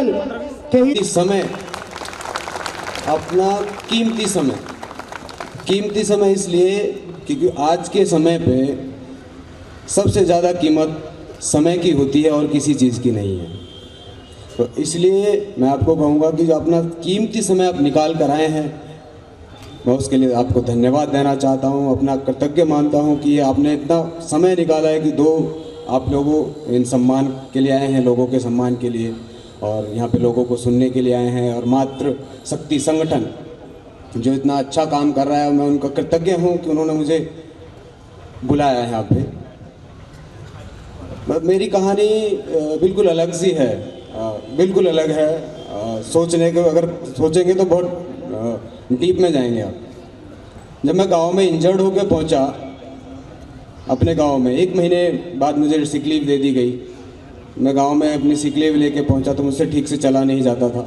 मंडल के समय, अपना कीमती समय इसलिए क्योंकि आज के समय पे सबसे ज़्यादा कीमत समय की होती है और किसी चीज़ की नहीं है। तो इसलिए मैं आपको कहूँगा कि जो अपना कीमती समय आप निकाल कर आए हैं, मैं उसके लिए आपको धन्यवाद देना चाहता हूँ, अपना कृतज्ञ मानता हूँ कि आपने इतना समय निकाला है कि आप लोगों इन सम्मान के लिए आए हैं, लोगों के सम्मान के लिए, और यहाँ पे लोगों को सुनने के लिए आए हैं। और मातृ शक्ति संगठन जो इतना अच्छा काम कर रहा है, मैं उनका कृतज्ञ हूँ कि उन्होंने मुझे बुलाया है यहाँ पे। मेरी कहानी बिल्कुल अलग सी है, बिल्कुल अलग है। सोचने को अगर सोचेंगे तो बहुत डीप में जाएंगे आप। जब मैं गांव में इंजर्ड होकर पहुंचा अपने गांव में, 1 महीने बाद मुझे सिक लीव दे दी गई। मैं गांव में अपनी सिक लीव लेके पहुंचा तो मुझसे ठीक से चला नहीं जाता था।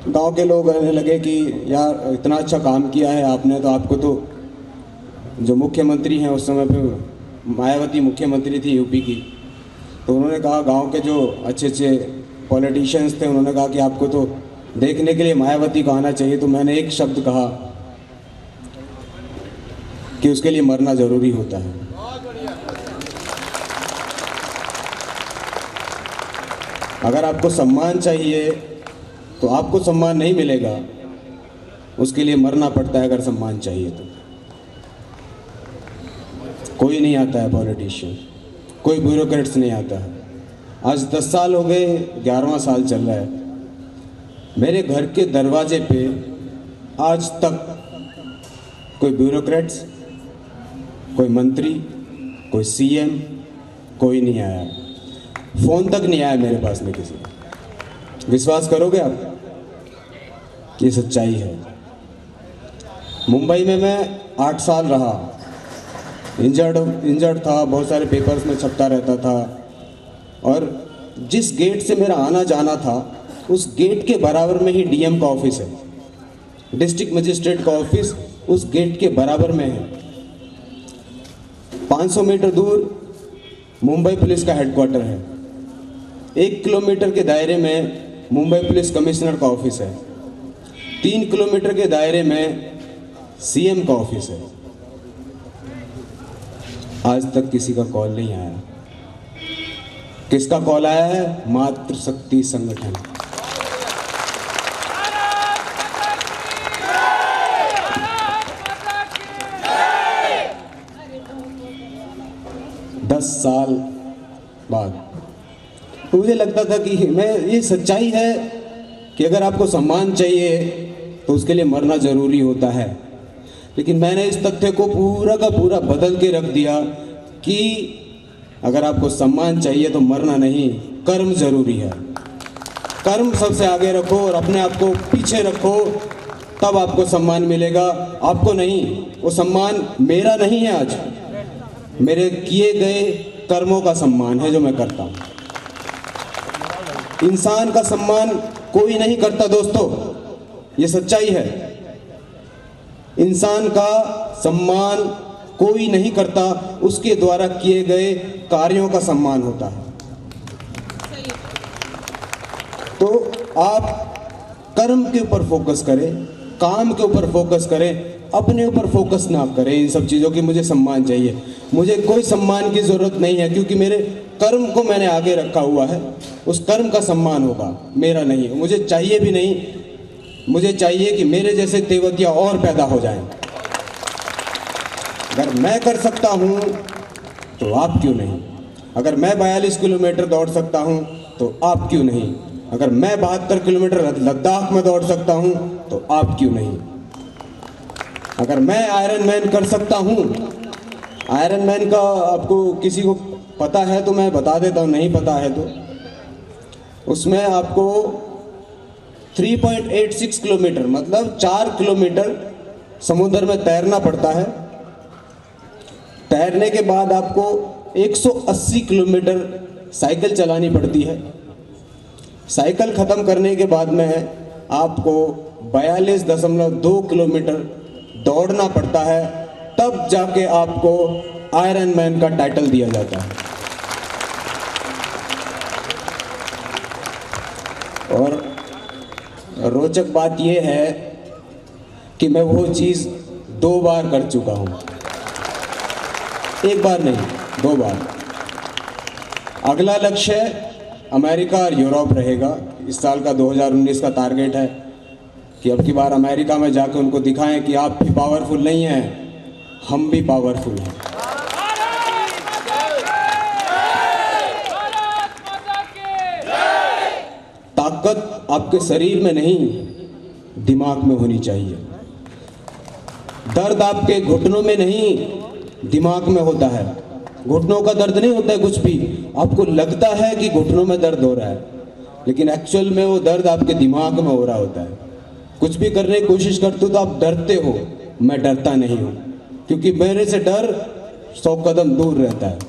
गांव के लोग कहने लगे कि यार इतना अच्छा काम किया है आपने, तो आपको तो जो मुख्यमंत्री हैं उस समय पे मायावती मुख्यमंत्री थी यूपी की, तो उन्होंने कहा, गांव के जो अच्छे पॉलिटिशियंस थे उन्होंने कहा कि आपको तो देखने के लिए मायावती को आना चाहिए। तो मैंने एक शब्द कहा कि उसके लिए मरना ज़रूरी होता है। अगर आपको सम्मान चाहिए तो आपको सम्मान नहीं मिलेगा, उसके लिए मरना पड़ता है। अगर सम्मान चाहिए तो कोई नहीं आता है पॉलिटिशियन, कोई ब्यूरोक्रेट्स नहीं आता है। आज 10 साल हो गए, 11वां साल चल रहा है। मेरे घर के दरवाजे पे आज तक कोई ब्यूरोक्रेट्स, कोई मंत्री, कोई सीएम, कोई नहीं आया। फ़ोन तक नहीं आया मेरे पास में किसी। विश्वास करोगे आप? ये सच्चाई है। मुंबई में मैं 8 साल रहा, इंजर्ड था, बहुत सारे पेपर्स में छपता रहता था, और जिस गेट से मेरा आना जाना था उस गेट के बराबर में ही डीएम का ऑफिस है, डिस्ट्रिक्ट मजिस्ट्रेट का ऑफिस उस गेट के बराबर में है। 500 मीटर दूर मुंबई पुलिस का हेडक्वार्टर है। 1 किलोमीटर के दायरे में मुंबई पुलिस कमिश्नर का ऑफिस है। 3 किलोमीटर के दायरे में सीएम का ऑफिस है। आज तक किसी का कॉल नहीं आया। किसका कॉल आया है? मातृ शक्ति संगठन। दस साल बाद तो मुझे लगता था कि ये सच्चाई है कि अगर आपको सम्मान चाहिए तो उसके लिए मरना जरूरी होता है। लेकिन मैंने इस तथ्य को पूरा का पूरा बदल के रख दिया कि अगर आपको सम्मान चाहिए तो मरना नहीं, कर्म जरूरी है। कर्म सबसे आगे रखो और अपने आप को पीछे रखो, तब आपको सम्मान मिलेगा। आपको नहीं, वो सम्मान मेरा नहीं है, आज मेरे किए गए कर्मों का सम्मान है जो मैं करता हूँ। इंसान का सम्मान कोई नहीं करता दोस्तों, ये सच्चाई है। इंसान का सम्मान कोई नहीं करता, उसके द्वारा किए गए कार्यों का सम्मान होता है। तो आप कर्म के ऊपर फोकस करें, काम के ऊपर फोकस करें, अपने ऊपर फोकस ना करें इन सब चीज़ों की। मुझे सम्मान चाहिए, मुझे कोई सम्मान की ज़रूरत नहीं है, क्योंकि मेरे कर्म को मैंने आगे रखा हुआ है। उस कर्म का सम्मान होगा, मेरा नहीं है। मुझे चाहिए भी नहीं, मुझे चाहिए कि मेरे जैसे तेवतिया और पैदा हो जाएं। अगर मैं कर सकता हूँ तो आप क्यों नहीं? अगर मैं 42 किलोमीटर दौड़ सकता हूँ तो आप क्यों नहीं? अगर मैं 72 किलोमीटर लद्दाख में दौड़ सकता हूँ तो आप क्यों नहीं? अगर मैं आयरन मैन कर सकता हूँ, आयरन मैन का आपको किसी को पता है तो मैं बता देता हूँ, नहीं पता है तो उसमें आपको 3.86 किलोमीटर मतलब 4 किलोमीटर समुद्र में तैरना पड़ता है। तैरने के बाद आपको 180 किलोमीटर साइकिल चलानी पड़ती है। साइकिल ख़त्म करने के बाद में आपको 42.2 किलोमीटर दौड़ना पड़ता है, तब जाके आपको आयरन मैन का टाइटल दिया जाता है। और रोचक बात यह है कि मैं वो चीज़ 2 बार कर चुका हूँ, 1 बार नहीं, 2 बार। अगला लक्ष्य अमेरिका और यूरोप रहेगा। इस साल का 2019 का टारगेट है कि अब की बार अमेरिका में जाकर उनको दिखाएं कि आप भी पावरफुल नहीं हैं, हम भी पावरफुल हैं। ताकत आपके शरीर में नहीं, दिमाग में होनी चाहिए। दर्द आपके घुटनों में नहीं, दिमाग में होता है। घुटनों का दर्द नहीं होता है कुछ भी, आपको लगता है कि घुटनों में दर्द हो रहा है, लेकिन एक्चुअल में वो दर्द आपके दिमाग में हो रहा होता है। कुछ भी करने की कोशिश करते हो तो आप डरते हो, मैं डरता नहीं हूँ, क्योंकि मेरे से डर 100 कदम दूर रहता है।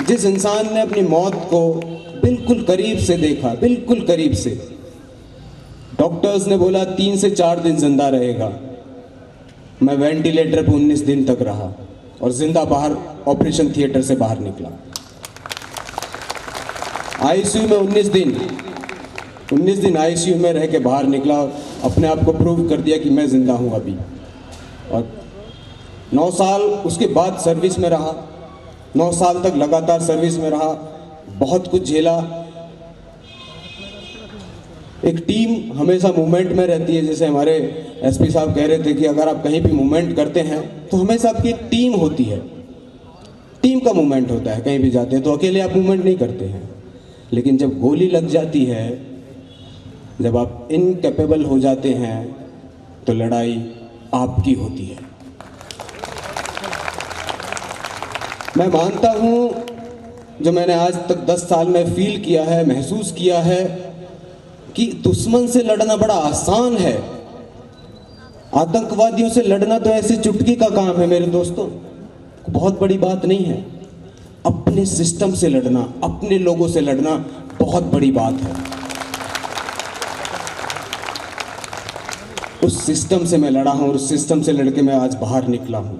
जिस इंसान ने अपनी मौत को बिल्कुल करीब से देखा, बिल्कुल करीब से, डॉक्टर्स ने बोला 3 से 4 दिन जिंदा रहेगा, मैं वेंटिलेटर पे 19 दिन तक रहा और जिंदा बाहर ऑपरेशन थिएटर से बाहर निकला। आईसीयू में 19 दिन आईसीयू में रह के बाहर निकला और अपने आप को प्रूव कर दिया कि मैं जिंदा हूं अभी। और 9 साल उसके बाद सर्विस में रहा, 9 साल तक लगातार सर्विस में रहा, बहुत कुछ झेला। एक टीम हमेशा मूवमेंट में रहती है, जैसे हमारे एसपी साहब कह रहे थे कि अगर आप कहीं भी मूवमेंट करते हैं तो हमेशा आपकी एक टीम होती है, टीम का मूवमेंट होता है। कहीं भी जाते हैं तो अकेले आप मूवमेंट नहीं करते हैं, लेकिन जब गोली लग जाती है, जब आप इनकैपेबल हो जाते हैं, तो लड़ाई आपकी होती है। मैं मानता हूँ, जो मैंने आज तक 10 साल में फील किया है, महसूस किया है, कि दुश्मन से लड़ना बड़ा आसान है। आतंकवादियों से लड़ना तो ऐसे चुटकी का काम है मेरे दोस्तों, बहुत बड़ी बात नहीं है। अपने सिस्टम से लड़ना, अपने लोगों से लड़ना बहुत बड़ी बात है। उस सिस्टम से मैं लड़ा हूं और उस सिस्टम से लड़के मैं आज बाहर निकला हूं।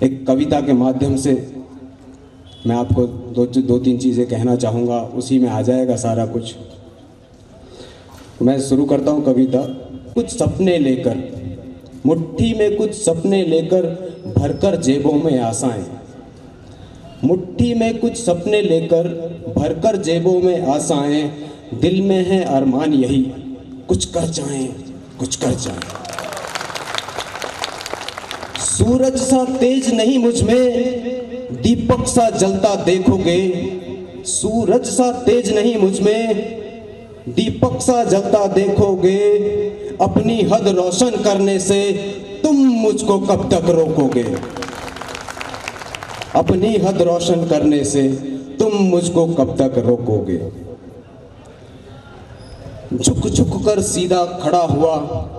एक कविता के माध्यम से मैं आपको 2-3 चीज़ें कहना चाहूँगा, उसी में आ जाएगा सारा कुछ। मैं शुरू करता हूँ कविता। कुछ सपने लेकर, मुट्ठी में कुछ सपने लेकर, भरकर जेबों में आशाएं। मुट्ठी में कुछ सपने लेकर, भरकर जेबों में आशाएं। दिल में है अरमान यही, कुछ कर जाएं, कुछ कर जाएं। सूरज सा तेज नहीं मुझ में, दीपक सा जलता देखोगे। सूरज सा तेज नहीं मुझ में, दीपक सा जलता देखोगे। अपनी हद रोशन करने से तुम मुझको कब तक रोकोगे। अपनी हद रोशन करने से तुम मुझको कब तक रोकोगे। झुक झुक कर सीधा खड़ा हुआ,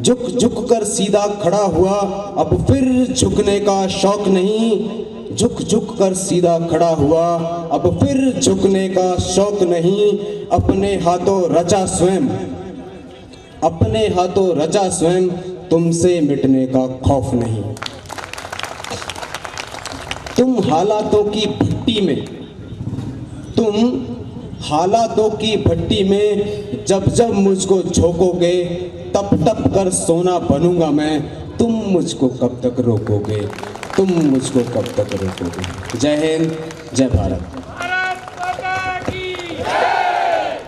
झुक झुक कर सीधा खड़ा हुआ, अब फिर झुकने का शौक नहीं। झुक झुक कर सीधा खड़ा हुआ, अब फिर झुकने का शौक नहीं। अपने हाथों रचा स्वयं, अपने हाथों रचा स्वयं, तुमसे मिटने का खौफ नहीं। तुम हालातों की भट्टी में, तुम हालातों की भट्टी में जब जब मुझको झोंकोगे, तप तप कर सोना बनूंगा मैं। तुम मुझको कब तक रोकोगे, तुम मुझको कब तक रोकोगे। जय हिंद, जय भारत।